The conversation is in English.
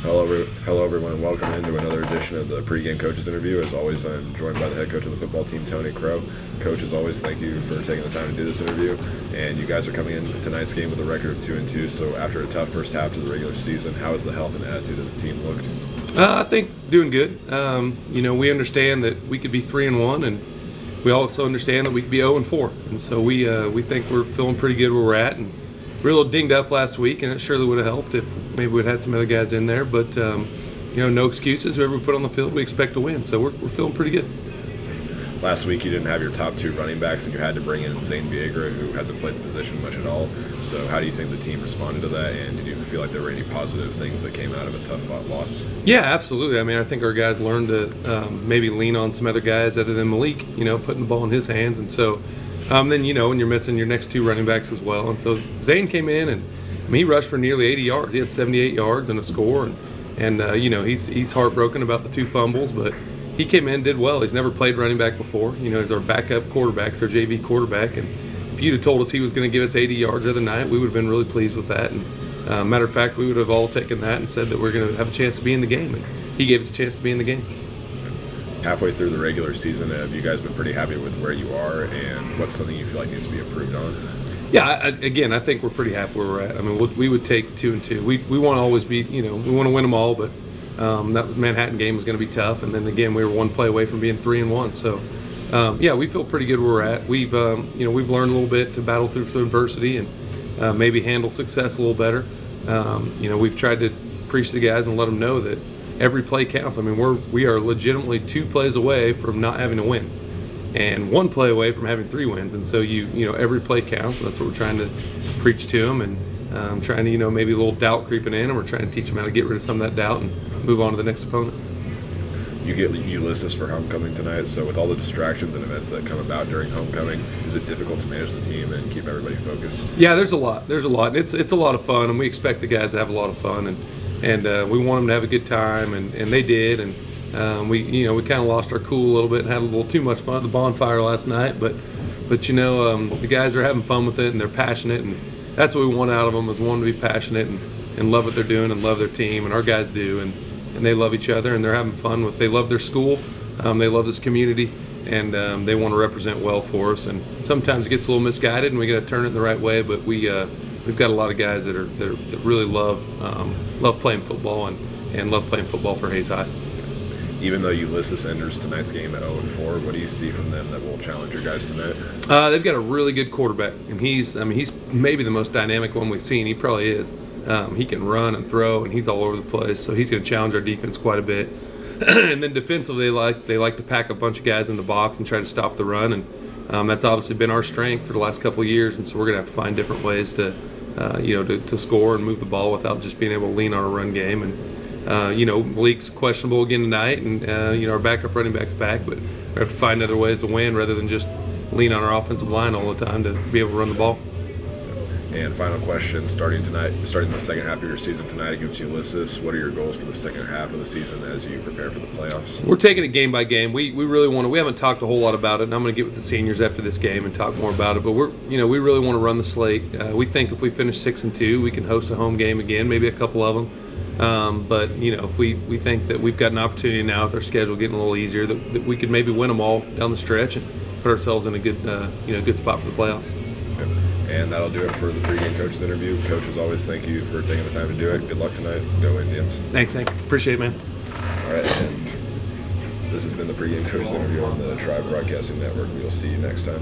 Hello, everyone. Welcome into another edition of the Pregame Coaches Interview. As always, I'm joined by the head coach of the football team, Tony Crough. Coach, as always, thank you for taking the time to do this interview. And you guys are coming in tonight's game with a record of 2-2. So after a tough first half to the regular season, how has the health and attitude of the team looked? I think doing good. We understand that we could be 3-1, and we also understand that we could be 0-4. And so we think we're feeling pretty good where we're at. And we were a little dinged up last week, and it surely would have helped if maybe we'd had some other guys in there. But no excuses. Whoever we put on the field, we expect to win. So we're feeling pretty good. Last week you didn't have your top two running backs, and you had to bring in Zane Viegra, who hasn't played the position much at all. So how do you think the team responded to that, and did you feel like there were any positive things that came out of a tough loss? Yeah, absolutely. I mean, I think our guys learned to maybe lean on some other guys other than Malik, putting the ball in his hands. And so then, when you're missing your next two running backs as well. And so Zane came in, and he rushed for nearly 80 yards. He had 78 yards and a score. And he's heartbroken about the two fumbles, but he came in, did well. He's never played running back before. He's our backup quarterback, he's our JV quarterback. And if you'd have told us he was going to give us 80 yards the other night, we would have been really pleased with that. And matter of fact, we would have all taken that and said that we're going to have a chance to be in the game. And he gave us a chance to be in the game. Halfway through the regular season, have you guys been pretty happy with where you are, and what's something you feel like needs to be improved on? Yeah, I think we're pretty happy where we're at. I mean, we would take 2-2. We want to always be, we want to win them all, but that Manhattan game was going to be tough. And then again, we were one play away from being 3-1. So, we feel pretty good where we're at. We've learned a little bit to battle through some adversity and maybe handle success a little better. We've tried to preach to the guys and let them know that every play counts. I mean, we are legitimately 2 plays away from not having to win, and 1 play away from having 3 wins. And so every play counts. So that's what we're trying to preach to them, and trying to maybe a little doubt creeping in, and we're trying to teach them how to get rid of some of that doubt and move on to the next opponent. You get Ulysses for homecoming tonight, so with all the distractions and events that come about during homecoming, is it difficult to manage the team and keep everybody focused? Yeah, there's a lot. And it's a lot of fun, and we expect the guys to have a lot of fun, and we want them to have a good time, and they did. And we kind of lost our cool a little bit and had a little too much fun at the bonfire last night, but the guys are having fun with it, and they're passionate, and that's what we want out of them, is one to be passionate and love what they're doing and love their team, and our guys do, and they love each other, and they're having fun they love their school, they love this community, and they want to represent well for us. And sometimes it gets a little misguided, and we got to turn it in the right way, but we've got a lot of guys that really love playing football and love playing football for Hayes High. Even though Ulysses enters tonight's game at 0-4, what do you see from them that will challenge your guys tonight? They've got a really good quarterback, and he's maybe the most dynamic one we've seen. He probably is. He can run and throw, and he's all over the place. So he's going to challenge our defense quite a bit. And then defensively, they like to pack a bunch of guys in the box and try to stop the run, and that's obviously been our strength for the last couple of years. And so we're going to have to find different ways to score and move the ball without just being able to lean on a run game. And Malik's questionable again tonight, and our backup running back's back, but we have to find other ways to win rather than just lean on our offensive line all the time to be able to run the ball. And final question, starting the second half of your season tonight against Ulysses, what are your goals for the second half of the season as you prepare for the playoffs? We're taking it game by game. We really want to. We haven't talked a whole lot about it, and I'm going to get with the seniors after this game and talk more about it. But we really want to run the slate. We think if we finish 6-2, we can host a home game again, maybe a couple of them. But if we think that we've got an opportunity now with our schedule getting a little easier, that we could maybe win them all down the stretch and put ourselves in a good spot for the playoffs. And that'll do it for the pregame coaches interview. Coach, as always, thank you for taking the time to do it. Good luck tonight. Go Indians. Thanks, Hank. Appreciate it, man. All right, and this has been the pregame coaches interview on the Tribe Broadcasting Network. We'll see you next time.